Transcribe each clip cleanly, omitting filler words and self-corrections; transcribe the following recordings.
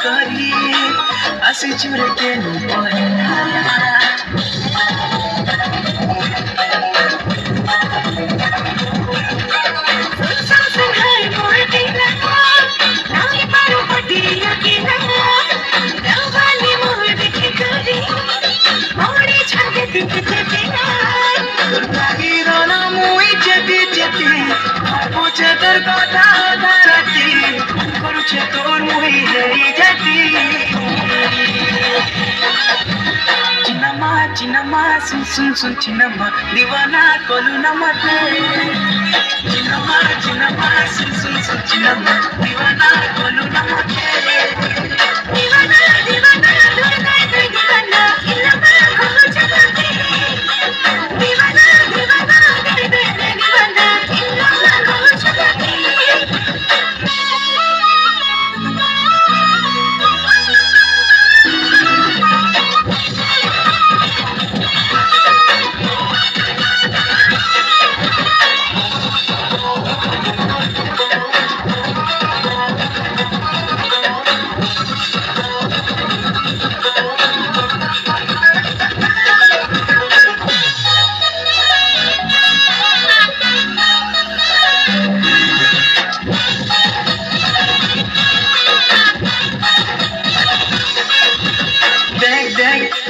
करी आसी चुरे के তোর কথা ধারাতি করছে তোর মুহি হেরি যেতি চিনামা চিনামা সুন সুন সুন চিনামা দিওয়ানা কলু না মতে চিনামা চিনামা সুন সুন সুন চিনামা দিওয়ানা কলু না মতে দিওয়ানা দিওয়ানা তোর গায়ে তুই দিওয়ানা চিনামা কলু চালাতে দিওয়ানা দিওয়ানা গায়ে তুই দিওয়ানা চিনামা কলু চালাতে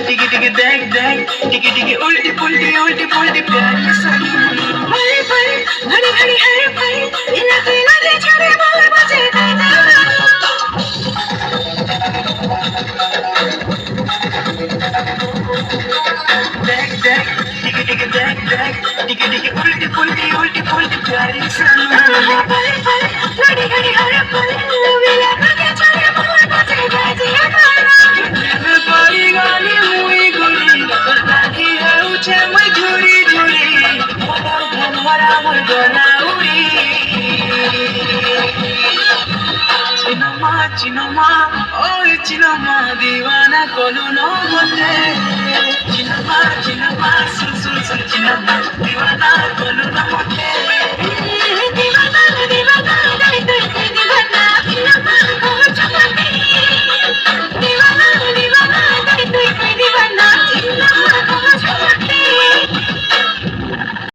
टिकी टिकी देख देख टिकी टिकी उल्टी पुल्टी प्यारी सही भरे भरे घड़ी घड़ी हर पल इलाके लगे छड़े बोल बजे देख देख टिकी टिकी देख देख टिकी टिकी उल्टी पुल्टी प्यारी सही भरे भरे घड़ी घड़ी हर पल इलाके लगे छड़े बोल बजे চিনামা ওই চিনামা দিওয়ানা কলু ন মতে চিনামা চিনামা সুন সুন সুন চিনামা